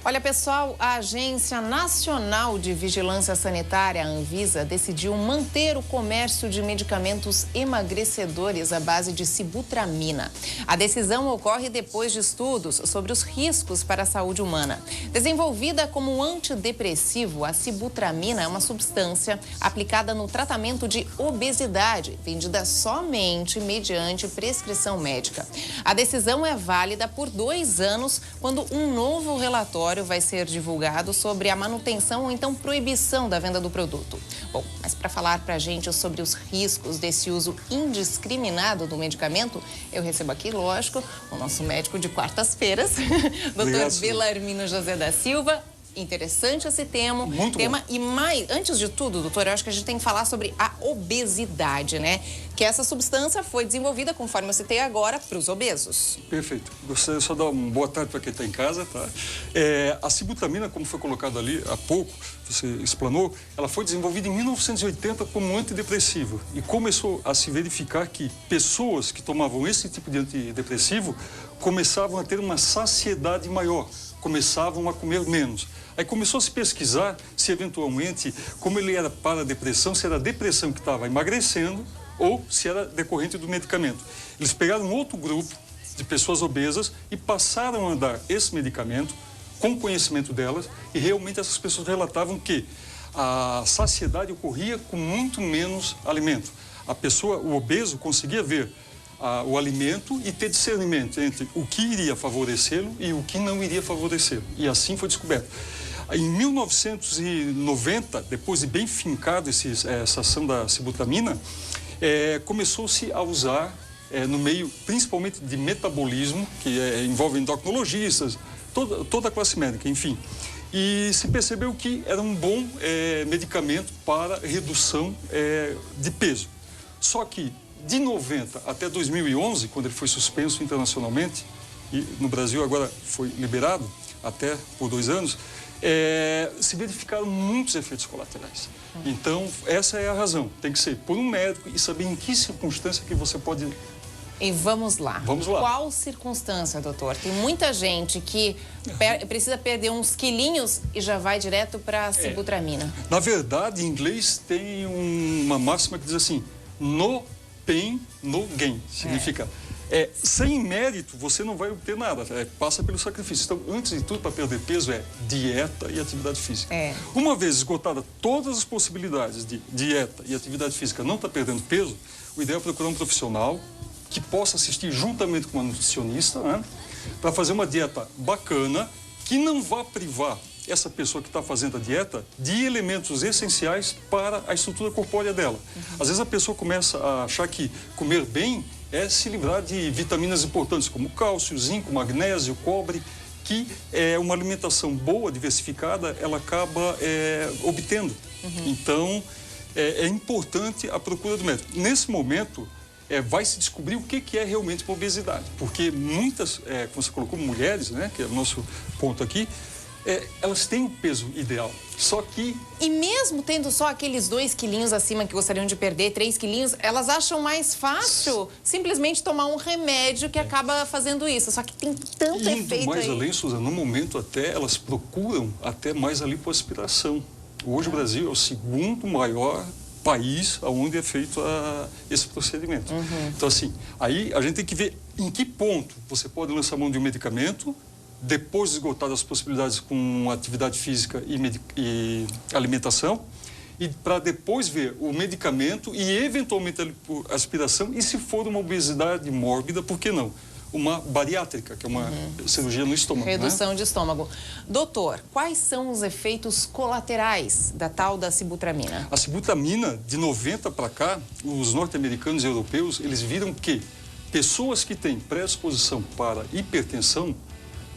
Olha, pessoal, a Agência Nacional de Vigilância Sanitária, a Anvisa, decidiu manter o comércio de medicamentos emagrecedores à base de sibutramina. A decisão ocorre depois de estudos sobre os riscos para a saúde humana. Desenvolvida como um antidepressivo, a sibutramina é uma substância aplicada no tratamento de obesidade, vendida somente mediante prescrição médica. A decisão é válida por 2 anos, quando um novo relatório vai ser divulgado sobre a manutenção ou então proibição da venda do produto. Bom, mas para falar para a gente sobre os riscos desse uso indiscriminado do medicamento, eu recebo aqui, lógico, o nosso médico de quartas-feiras, Dr. Belarmino José da Silva. Interessante esse tema. Muito bom. E mais, antes de tudo, doutor, eu acho que a gente tem que falar sobre a obesidade, né? Que essa substância foi desenvolvida, conforme eu citei agora, para os obesos. Perfeito. Gostaria só de dar uma boa tarde para quem está em casa, tá? A sibutramina, como foi colocado ali há pouco, você explanou, ela foi desenvolvida em 1980 como um antidepressivo. E começou a se verificar que pessoas que tomavam esse tipo de antidepressivo começavam a ter uma saciedade maior, começavam a comer menos. Aí começou a se pesquisar se eventualmente, como ele era para a depressão, se era a depressão que estava emagrecendo ou se era decorrente do medicamento. Eles pegaram um outro grupo de pessoas obesas e passaram a dar esse medicamento com conhecimento delas, e realmente essas pessoas relatavam que a saciedade ocorria com muito menos alimento. A pessoa, o obeso, conseguia ver o alimento e ter discernimento entre o que iria favorecê-lo e o que não iria favorecê-lo. E assim foi descoberto. Em 1990, depois de bem fincado essa ação da sibutramina, começou-se a usar no meio, principalmente de metabolismo, que envolve endocrinologistas, toda a classe médica, enfim. E se percebeu que era um bom medicamento para redução de peso. Só que de 90 até 2011, quando ele foi suspenso internacionalmente, e no Brasil agora foi liberado, até por 2 anos, se verificaram muitos efeitos colaterais. Então, essa é a razão. Tem que ser por um médico e saber em que circunstância que você pode... E vamos lá. Vamos lá. Qual circunstância, doutor? Tem muita gente que precisa perder uns quilinhos e já vai direto para a sibutramina. Na verdade, em inglês tem uma máxima que diz assim, no pain, no gain. Significa, sem mérito, você não vai obter nada. Passa pelo sacrifício. Então, antes de tudo, para perder peso, dieta e atividade física. Uma vez esgotada todas as possibilidades de dieta e atividade física, não está perdendo peso, o ideal é procurar um profissional que possa assistir juntamente com uma nutricionista, né, para fazer uma dieta bacana, que não vá privar essa pessoa que está fazendo a dieta de elementos essenciais para a estrutura corpórea dela. Às vezes a pessoa começa a achar que comer bem é se livrar de vitaminas importantes como cálcio, zinco, magnésio, cobre, que uma alimentação boa, diversificada, ela acaba obtendo. Então, é importante a procura do médico. Nesse momento, vai se descobrir o que é realmente uma obesidade. Porque muitas, como você colocou, mulheres, né, que é o nosso ponto aqui, elas têm o peso ideal, só que... E mesmo tendo só aqueles 2 quilinhos acima que gostariam de perder, 3 quilinhos, elas acham mais fácil simplesmente tomar um remédio que acaba fazendo isso. Só que tem tanto efeito aí. Indo mais além, Suzana, no momento até, elas procuram até mais a lipoaspiração. Hoje o Brasil é o 2º maior país onde é feito esse procedimento. Então, assim, aí a gente tem que ver em que ponto você pode lançar mão de um medicamento depois de esgotar as possibilidades com atividade física e alimentação, e para depois ver o medicamento e eventualmente a aspiração, e se for uma obesidade mórbida, por que não? Uma bariátrica, que é uma cirurgia no estômago. Redução de estômago. Doutor, quais são os efeitos colaterais da tal da sibutramina? A sibutramina, de 90 para cá, os norte-americanos e europeus, eles viram que pessoas que têm predisposição para hipertensão,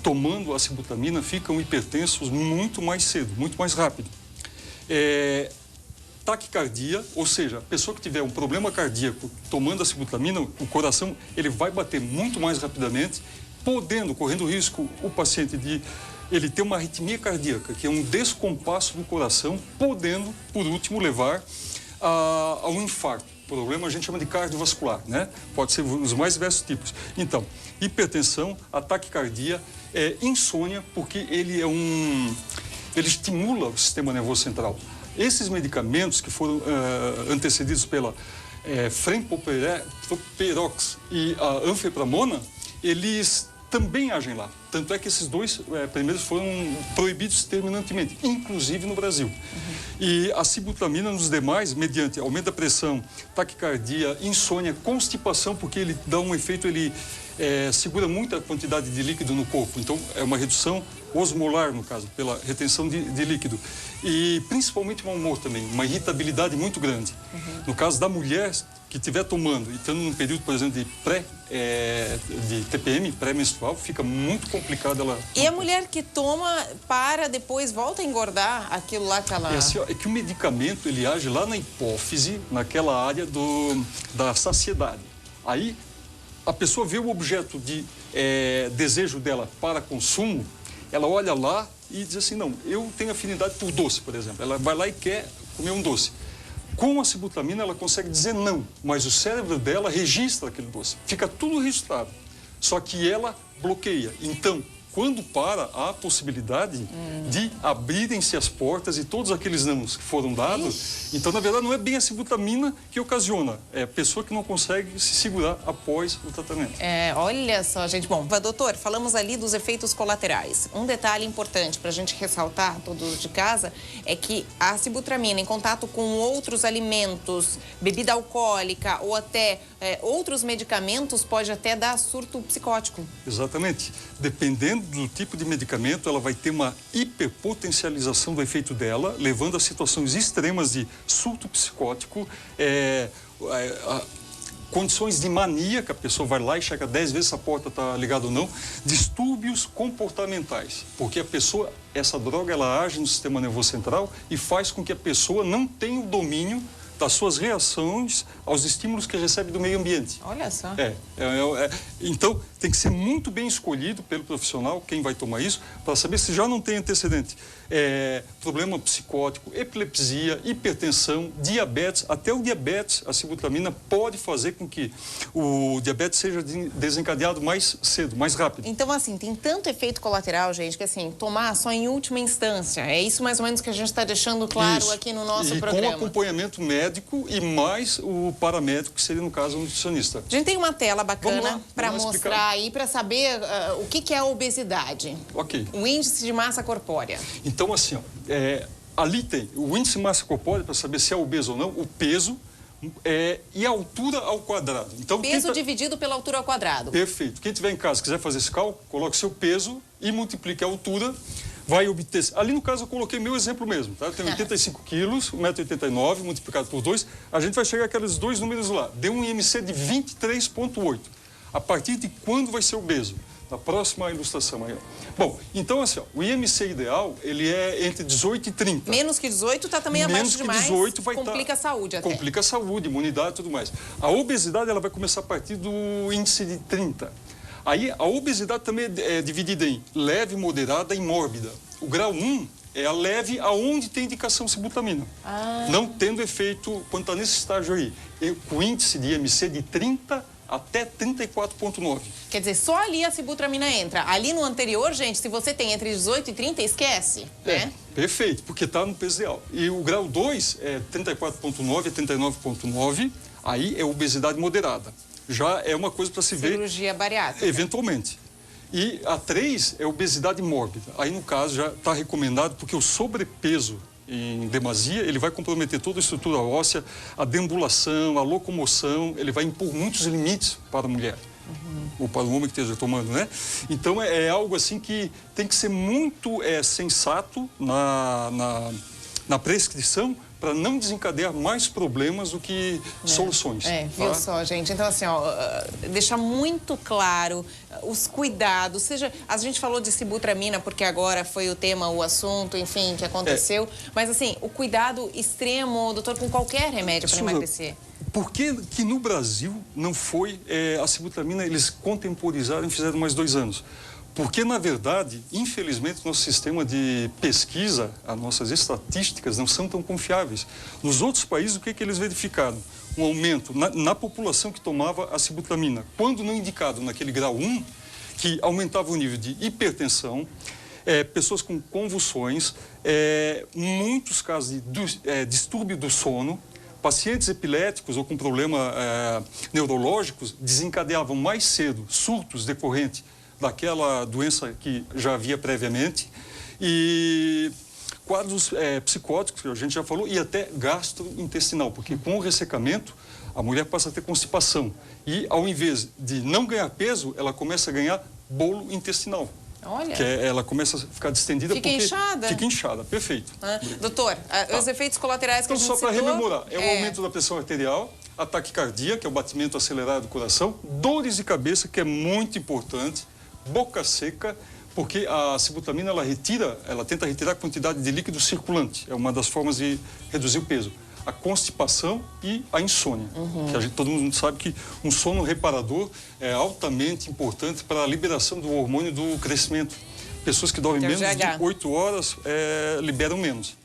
tomando a sibutramina, ficam hipertensos muito mais cedo, muito mais rápido. Taquicardia, ou seja, a pessoa que tiver um problema cardíaco tomando a sibutramina, o coração ele vai bater muito mais rapidamente, correndo risco o paciente de ele ter uma arritmia cardíaca, que é um descompasso do coração, podendo, por último, levar a um infarto. problema a gente chama de cardiovascular, né? Pode ser os mais diversos tipos. Então, hipertensão, ataque cardíaco, insônia, porque ele estimula o sistema nervoso central. Esses medicamentos que foram antecedidos pela frentoperox e a anfepramona, eles também agem lá. Tanto é que esses dois primeiros foram proibidos terminantemente, inclusive no Brasil. E a sibutramina nos demais, mediante aumento da pressão, taquicardia, insônia, constipação, porque ele dá um efeito, ele segura muita quantidade de líquido no corpo. Então, é uma redução osmolar, no caso, pela retenção de líquido. E principalmente mau humor também, uma irritabilidade muito grande. No caso da mulher que estiver tomando e estando num período, por exemplo, de TPM, pré-menstrual, fica muito complicado ela... E a mulher que toma, depois volta a engordar aquilo lá que ela... É que o medicamento, ele age lá na hipófise, naquela área da saciedade. Aí, a pessoa vê o objeto de desejo dela para consumo, ela olha lá e diz assim, não, eu tenho afinidade por doce, por exemplo. Ela vai lá e quer comer um doce. Com a sibutramina, ela consegue dizer não, mas o cérebro dela registra aquele doce. Fica tudo registrado, só que ela bloqueia. Então, quando para, há a possibilidade de abrirem-se as portas e todos aqueles nãos que foram dados. Então, na verdade, não é bem a sibutramina que ocasiona, é a pessoa que não consegue se segurar após o tratamento. Olha só, gente. Bom, doutor, falamos ali dos efeitos colaterais. Um detalhe importante para a gente ressaltar, todos de casa, é que a sibutramina, em contato com outros alimentos, bebida alcoólica ou até outros medicamentos, pode até dar surto psicótico. Exatamente. Dependendo do tipo de medicamento, ela vai ter uma hiperpotencialização do efeito dela, levando a situações extremas de surto psicótico, condições de mania, que a pessoa vai lá e chega 10 vezes se a porta está ligada ou não, distúrbios comportamentais, porque essa droga, ela age no sistema nervoso central e faz com que a pessoa não tenha o domínio das suas reações aos estímulos que recebe do meio ambiente. Olha só. Então, tem que ser muito bem escolhido pelo profissional, quem vai tomar isso, para saber se já não tem antecedente. Problema psicótico, epilepsia, hipertensão, diabetes. Até o diabetes, a sibutramina pode fazer com que o diabetes seja desencadeado mais cedo, mais rápido. Então, assim, tem tanto efeito colateral, gente, que assim, tomar só em última instância. É isso mais ou menos que a gente está deixando claro aqui no nosso programa. Com acompanhamento médico e mais o paramédico, que seria, no caso, o nutricionista. A gente tem uma tela bacana para mostrar aí, para saber o que é a obesidade. Ok. O índice de massa corpórea. Então, assim, ali tem o índice de massa corpórea, para saber se é obeso ou não, o peso e a altura ao quadrado. Então, peso dividido pela altura ao quadrado. Perfeito. Quem tiver em casa, quiser fazer esse cálculo, coloque seu peso e multiplique a altura, vai obter... Ali, no caso, eu coloquei meu exemplo mesmo, tá? Eu tenho 85 quilos, 1,89 m, multiplicado por 2, a gente vai chegar àqueles dois números lá. Deu um IMC de 23,8. A partir de quando vai ser obeso? Na próxima ilustração aí, ó. Bom, então assim, ó, o IMC ideal, ele é entre 18 e 30. Menos que 18 está também abaixo demais. Menos que 18 vai complica a saúde até. Complica a saúde, imunidade e tudo mais. A obesidade, ela vai começar a partir do índice de 30. Aí, a obesidade também é dividida em leve, moderada e mórbida. O grau 1 é a leve, aonde tem indicação sibutramina. Não tendo efeito, quando está nesse estágio aí, com índice de IMC de 30 até 34,9. Quer dizer, só ali a sibutramina entra. Ali no anterior, gente, se você tem entre 18 e 30, esquece, né? Perfeito, porque está no peso ideal. E o grau 2 é 34,9 a 39,9, aí é obesidade moderada. Já é uma coisa para se ver... Cirurgia bariátrica. Eventualmente. E a 3 é obesidade mórbida. Aí, no caso, já está recomendado, porque o sobrepeso em demasia, ele vai comprometer toda a estrutura óssea, a deambulação, a locomoção, ele vai impor muitos limites para a mulher. Ou para o homem que esteja tomando, né? Então, é algo assim que tem que ser muito sensato na prescrição, para não desencadear mais problemas do que soluções. Viu só, gente? Então, assim, ó, deixar muito claro os cuidados, a gente falou de sibutramina, porque agora foi o tema, o assunto, enfim, que aconteceu, mas, assim, o cuidado extremo, doutor, com qualquer remédio para emagrecer. Por que no Brasil não foi a sibutramina, eles contemporizaram e fizeram mais 2 anos? Porque, na verdade, infelizmente, nosso sistema de pesquisa, as nossas estatísticas não são tão confiáveis. Nos outros países, o que eles verificaram? Um aumento na população que tomava a sibutramina, quando não indicado naquele grau 1, que aumentava o nível de hipertensão, pessoas com convulsões, muitos casos de distúrbio do sono, pacientes epiléticos ou com problemas neurológicos desencadeavam mais cedo surtos decorrentes daquela doença que já havia previamente, e quadros psicóticos, que a gente já falou, e até gastrointestinal, porque com o ressecamento a mulher passa a ter constipação e, ao invés de não ganhar peso, ela começa a ganhar bolo intestinal. Olha. Que ela começa a ficar distendida Fica porque... inchada. Fica inchada, perfeito. Doutor, os efeitos colaterais que então, a gente só para rememorar, o é aumento da pressão arterial, ataque cardíaco, que é o batimento acelerado do coração, dores de cabeça, que é muito importante, boca seca, porque a sibutramina, ela tenta retirar a quantidade de líquido circulante. É uma das formas de reduzir o peso. A constipação e a insônia. Que todo mundo sabe que um sono reparador é altamente importante para a liberação do hormônio do crescimento. Pessoas que dormem menos de 8 horas liberam menos.